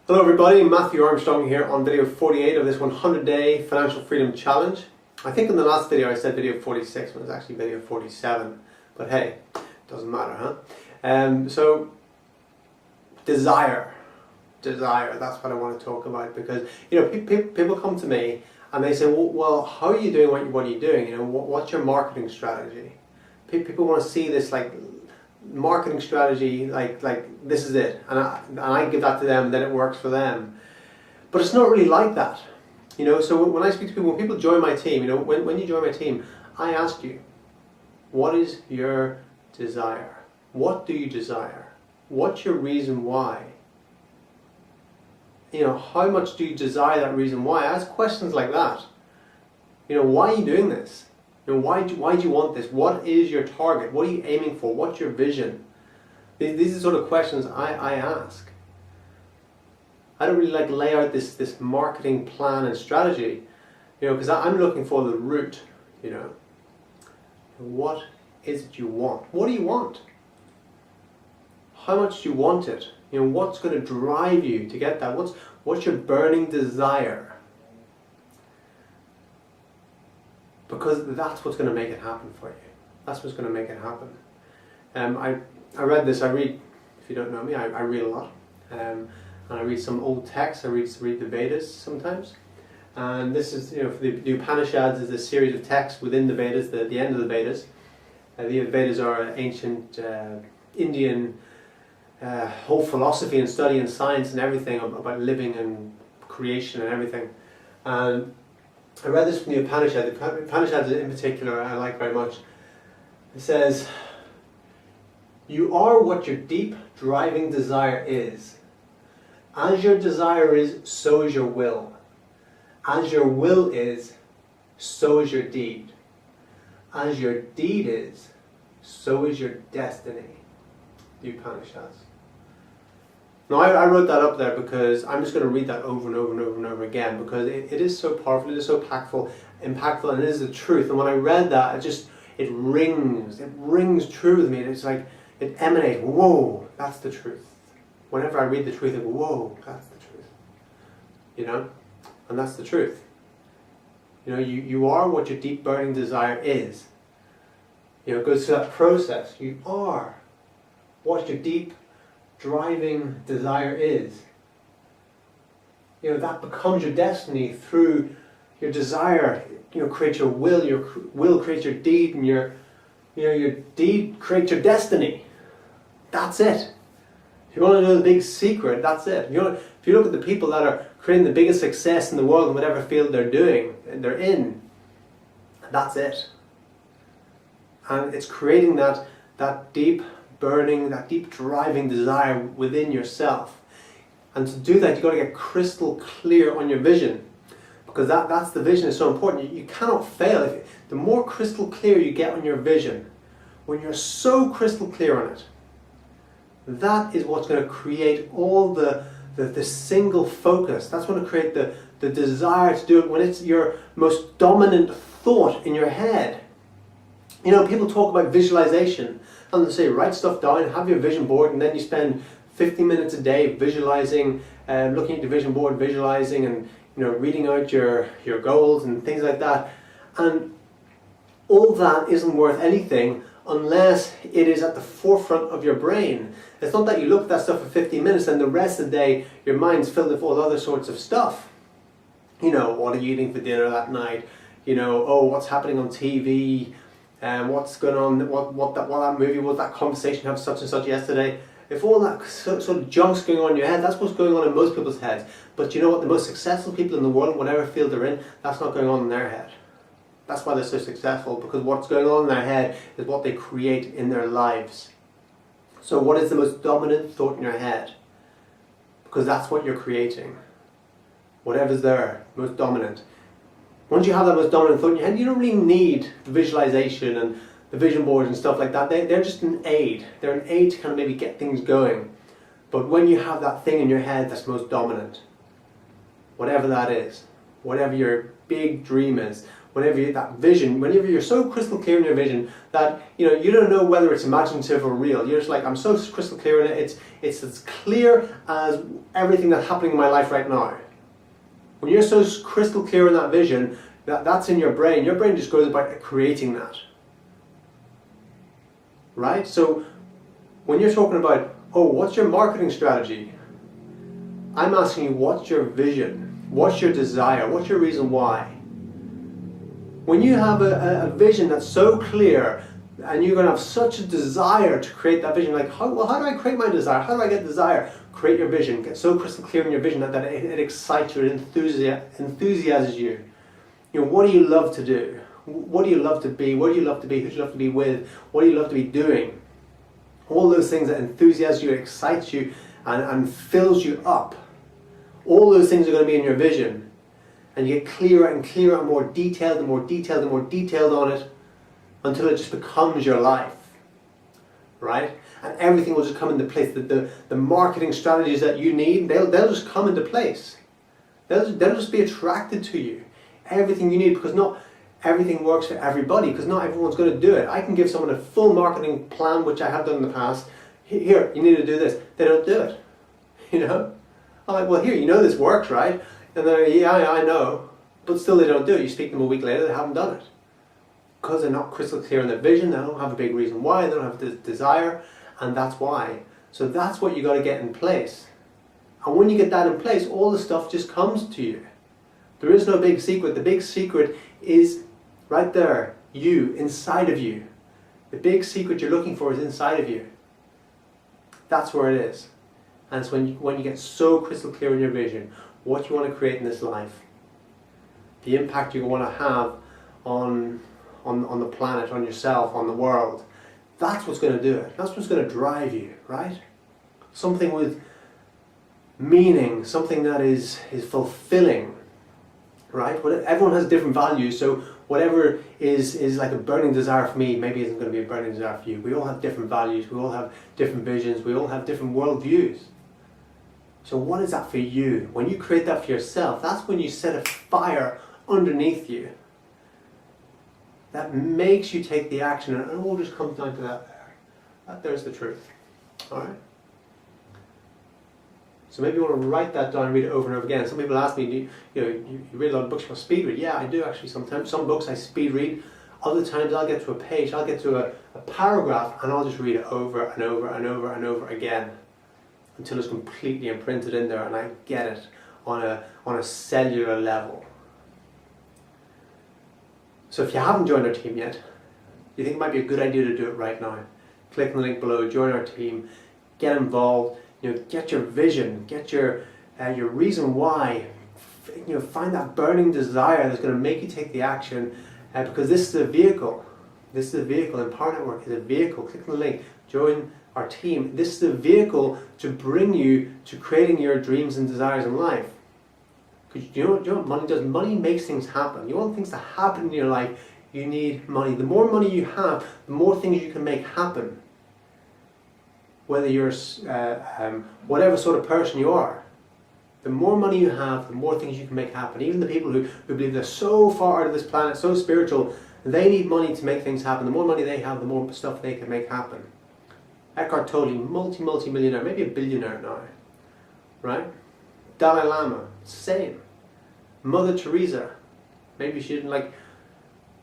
Hello everybody, Matthew Armstrong here on video 48 of this 100-day financial freedom challenge. I think in the last video I said video 46, but it was actually video 47. But hey, doesn't matter, huh? So, desire, that's what I want to talk about, because people come to me and they say, well, how are you doing what are you doing? What's your marketing strategy? People want to see this like marketing strategy, like this is it, and I give that to them, and then it works for them. But it's not really like that, So when I speak to people, when people join my team, when you join my team, I ask you, what is your desire? What do you desire? What's your reason why? How much do you desire that reason why? I ask questions like that. Why are you doing this? Why do you want this? What is your target? What are you aiming for? What's your vision? These are the sort of questions I ask. I don't really lay out this marketing plan and strategy, because I'm looking for the root, What is it you want? What do you want? How much do you want it? What's going to drive you to get that? What's your burning desire? Because that's what's going to make it happen for you. That's what's going to make it happen. I read this. I read, if you don't know me, I read a lot. And I read some old texts. I read the Vedas sometimes. And this is, for the Upanishads is a series of texts within the Vedas, the end of the Vedas. The Vedas are ancient Indian whole philosophy and study and science and everything about living and creation and everything. And I read this from the Upanishads. The Upanishads in particular I like very much. It says, you are what your deep driving desire is. As your desire is, so is your will. As your will is, so is your deed. As your deed is, so is your destiny. The Upanishads. Now I wrote that up there because I'm just going to read that over and over and over and over again, because it is so powerful, it is so impactful, and it is the truth. And when I read that, it rings true with me. It's like it emanates. Whoa, that's the truth. Whenever I read the truth, I go, whoa, that's the truth. And that's the truth. You are what your deep burning desire is. It goes through that process. You are what your deep driving desire is. That becomes your destiny through your desire. Create your will creates your deed, and your deed creates your destiny. That's it. If you want to know the big secret, that's it. If you look at the people that are creating the biggest success in the world in whatever field they're in, that's it. And it's creating that deep burning, that deep driving desire within yourself. And to do that, you've got to get crystal clear on your vision, because that's the vision is so important. You cannot fail. The more crystal clear you get on your vision, when you're so crystal clear on it, that is what's going to create all the single focus. That's going to create the desire to do it when it's your most dominant thought in your head. People talk about visualization, and they say write stuff down, have your vision board, and then you spend 50 minutes a day visualizing, looking at your vision board, visualizing, and reading out your goals and things like that. And all that isn't worth anything unless it is at the forefront of your brain. It's not that you look at that stuff for 15 minutes and the rest of the day your mind's filled with all other sorts of stuff. What are you eating for dinner that night? What's happening on TV? What's going on? What that movie was? That conversation you had such and such yesterday. If all that sort of junk's going on in your head, that's what's going on in most people's heads. But you know what? The most successful people in the world, whatever field they're in, that's not going on in their head. That's why they're so successful, because what's going on in their head is what they create in their lives. So what is the most dominant thought in your head? Because that's what you're creating. Whatever's there, most dominant. Once you have that most dominant thought in your head, you don't really need the visualization and the vision boards and stuff like that. They're just an aid. They're an aid to kind of maybe get things going. But when you have that thing in your head that's most dominant, whatever that is, whatever your big dream is, that vision, whenever you're so crystal clear in your vision that you don't know whether it's imaginative or real. You're just like, I'm so crystal clear in it. It's as clear as everything that's happening in my life right now. When you're so crystal clear in that vision, that's in your brain. Your brain just goes about creating that. Right? So when you're talking about, what's your marketing strategy? I'm asking you, what's your vision? What's your desire? What's your reason why? When you have a vision that's so clear and you're going to have such a desire to create that vision, like, how do I create my desire? How do I get desire? Create your vision. Get so crystal clear in your vision that it excites you, it enthusiasms you. What do you love to do? What do you love to be? What do you love to be? Who do you love to be with? What do you love to be doing? All those things that enthusiasm you, excites you, and fills you up. All those things are going to be in your vision. And you get clearer and clearer and more detailed and more detailed and more detailed on it until it just becomes your life. Right? And everything will just come into place. The marketing strategies that you need, they'll just come into place. They'll just be attracted to you. Everything you need, because not everything works for everybody, because not everyone's going to do it. I can give someone a full marketing plan, which I have done in the past. Here, you need to do this. They don't do it. I'm like, well, here, this works, right? And they're like, yeah, I know. But still they don't do it. You speak to them a week later, they haven't done it. Because they're not crystal clear in their vision, they don't have a big reason why, they don't have the desire, and that's why. So that's what you got to get in place. And when you get that in place, all the stuff just comes to you. There is no big secret. The big secret is right there, you, inside of you. The big secret you're looking for is inside of you. That's where it is. And it's when you get so crystal clear in your vision, what you want to create in this life, the impact you want to have on the planet, on yourself, on the world. That's what's going to do it. That's what's going to drive you, right? Something with meaning, something that is fulfilling, right? Everyone has different values, so whatever is like a burning desire for me, maybe isn't going to be a burning desire for you. We all have different values, we all have different visions, we all have different worldviews. So what is that for you? When you create that for yourself, that's when you set a fire underneath you that makes you take the action, and it all just comes down to that there. That there's the truth. Alright? So maybe you want to write that down and read it over and over again. Some people ask me, you read a lot of books for speed read? Yeah, I do actually sometimes. Some books I speed read. Other times I'll get to a page, I'll get to a paragraph, and I'll just read it over and over and over and over again until it's completely imprinted in there and I get it on a cellular level. So if you haven't joined our team yet, you think it might be a good idea to do it right now. Click on the link below, join our team, get involved, get your vision, get your reason why, find that burning desire that's going to make you take the action, because this is a vehicle. This is a vehicle. Empower Network is a vehicle. Click on the link, join our team. This is a vehicle to bring you to creating your dreams and desires in life. Because you know what money does? Money makes things happen. You want things to happen in your life, you need money. The more money you have, the more things you can make happen. Whether you're whatever sort of person you are, the more money you have, the more things you can make happen. Even the people who believe they're so far out of this planet, so spiritual, they need money to make things happen. The more money they have, the more stuff they can make happen. Eckhart Tolle, multi-millionaire, maybe a billionaire now, right? Dalai Lama, same. Mother Teresa, maybe she didn't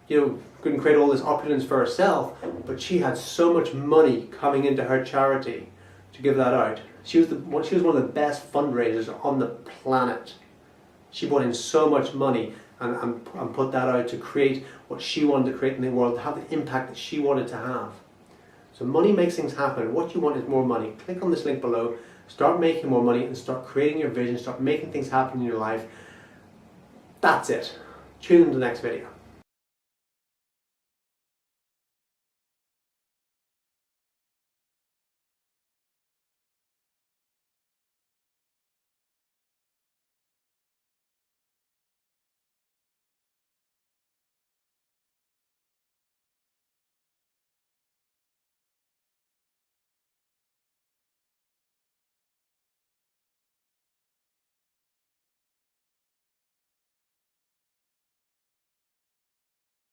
couldn't create all this opulence for herself, but she had so much money coming into her charity to give that out. She was one of the best fundraisers on the planet. She brought in so much money and put that out to create what she wanted to create in the world, to have the impact that she wanted to have. So money makes things happen. What you want is more money. Click on this link below, start making more money and start creating your vision, start making things happen in your life. That's it. Tune in to the next video.